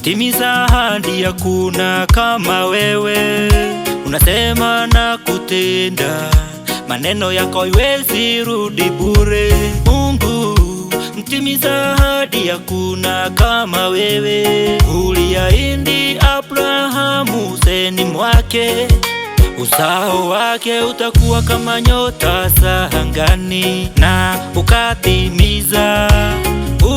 timiza ahadi, hakuna kama wewe. Unasema na kutenda, maneno yako haiwezi rudi bure. Mungu mtimiza ahadi, hakuna kama wewe. Uliahidi Abrahamu uzeni mwake, uzao wake utakuwa kama nyota za angani, na ukatimiza.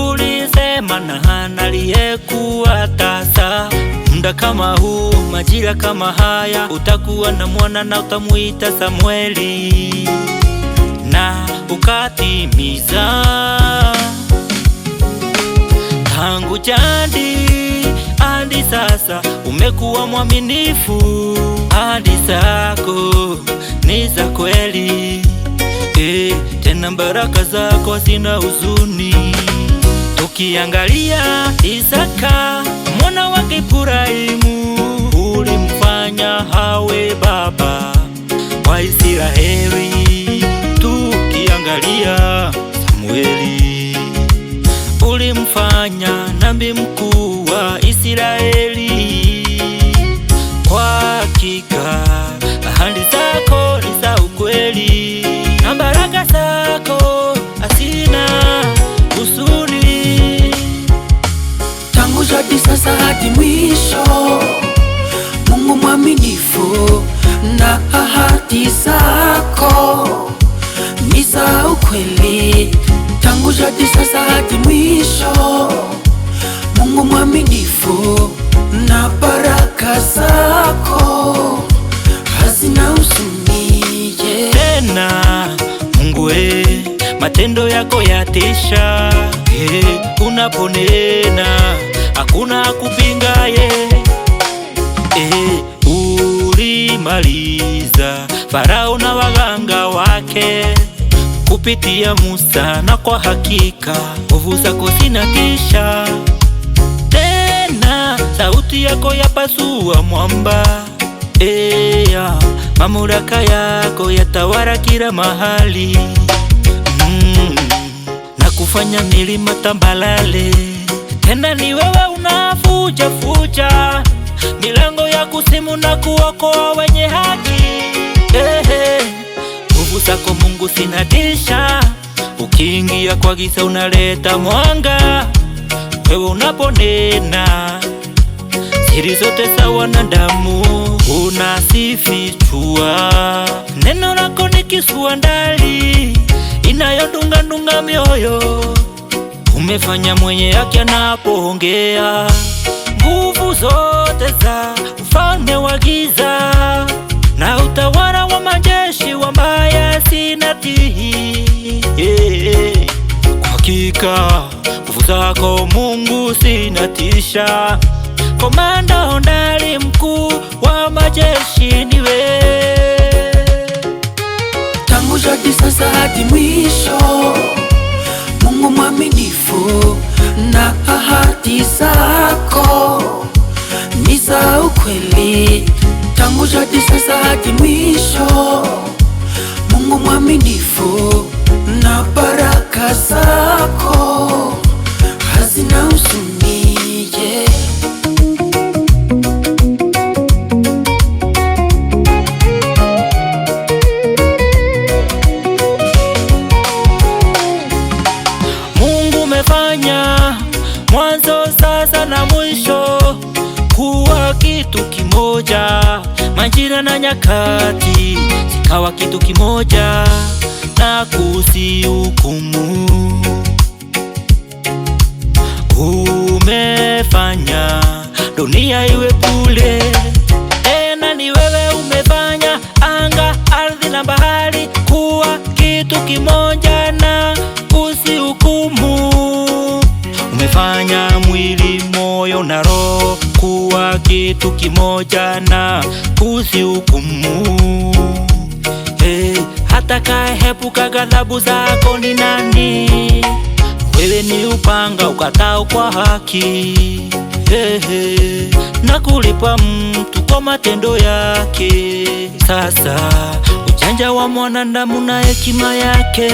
Ulisema na Hana aliyekuwa tasa, muda kama huu, majira kama haya, utakuwa na mwana na utamuita Samueli, na ukatimiza. Tangu jadi hadi sasa umekuwa mwaminifu, ahadi zako ni za kweli, tena baraka zako hazina huzuni. Tukiangalia Isaka mwana wake Ibrahimu, ulimfanya awe baba wa Israeli. Tukiangalia Samueli, ulimfanya nabii mkuu wa Israeli. Kwa hakika ahadi zako ni za ukweli, na baraka zako hazina huzuni. Tangu jadi sasa hadi mwisho, Mungu mwaminifu, na ahadi zako ni za ukweli. Tangu jadi sasa hadi mwisho, Mungu mwaminifu, na baraka zako hazina huzuni. Tena Mungu matendo yako yatisha, unaponena hakuna kupinga. Ulimaliza Farao na waganga wake kupitia Musa, na kwa hakika nguvu zako zinatisha. Tena sauti yako yapasua mwamba, mamlaka yako yatawala kila mahali, na kufanya milima tambalale. Tena ni wewe unafuja milango ya kuzimu na kuokoa wenye haki. Nguvu zako Mungu zinatisha, ukiingia kwa giza unaleta mwanga. Wewe unaponena siri zote za wanadamu unasifichua. Neno lako ni kisuwa ndali inayodunga mioyo. Umefanya mwenye haki anapoongea, nguvu zote za ufalme wa giza na utawala wa majeshi wabaya zinatii. Kwa hakika nguvu zako Mungu zinatisha, komanda hodari mkuu wa majeshi niwe. Tangu jadi sasa hadi mwisho, Mungu mwaminifu, na ahadi zako ni za ukweli. Tangu jadi sasa hadi mwisho, Mungu mwaminifu, na baraka zako hazina huzuni. Mungu umefanya mwanzo, sasa na mwisho kuwa kitu kimoja. Majira na nyakati zikawa kitu kimoja, na kuzihukumu. Umefanya dunia iwe bure, tena ni wewe umefanya anga, ardhi na bahari kuwa kitu kimoja, na kuzihukumu. Umefanya mwili, moyo na roho kuwa kitu kimoja, na kuzihukumu. Atakayeepuka ghadhabu zako ni nani? Wewe ni upanga ukatao kwa haki, na kulipa mtu kwa matendo yake. Sasa ujanja wa mwanadamu na hekima yake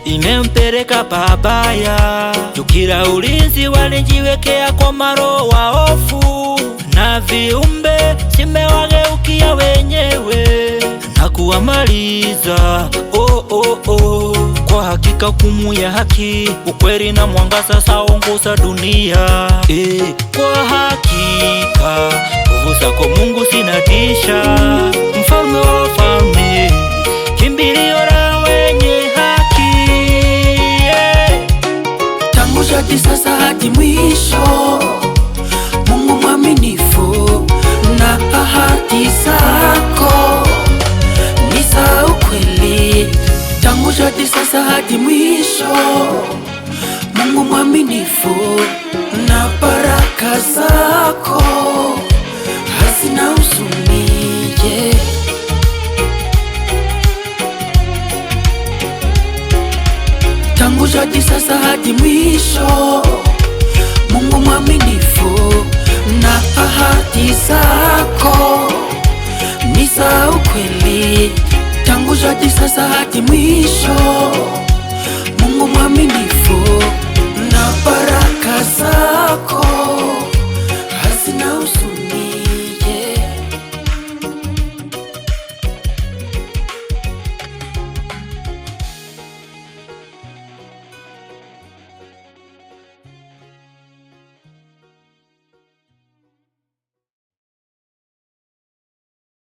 imempeleka pabaya. Jukira ulinzi walijiwekea kwa maroho waofu, na viumbe simewageukia wenyewe na kuwamaliza. Kwa hakika hukumu ya haki, ukweli na mwangaza saongoza dunia. Kwa hakika nguvu zako Mungu zinatisha, mfalme wa wafalme, kimbilio la wenye haki. Tangu jadi sasa hadi mwisho, Mungu mwaminifu na ahadi zako ni za ukweli. Tangu jadi sasa hadi mwisho, Mungu mwaminifu na baraka zako hazina huzuni. Tangu jadi sasa hadi mwisho, Mungu mwaminifu na ahadi zako ni za ukweli. Tangu jadi sasa hadi mwisho, Mungu mwaminifu na baraka zako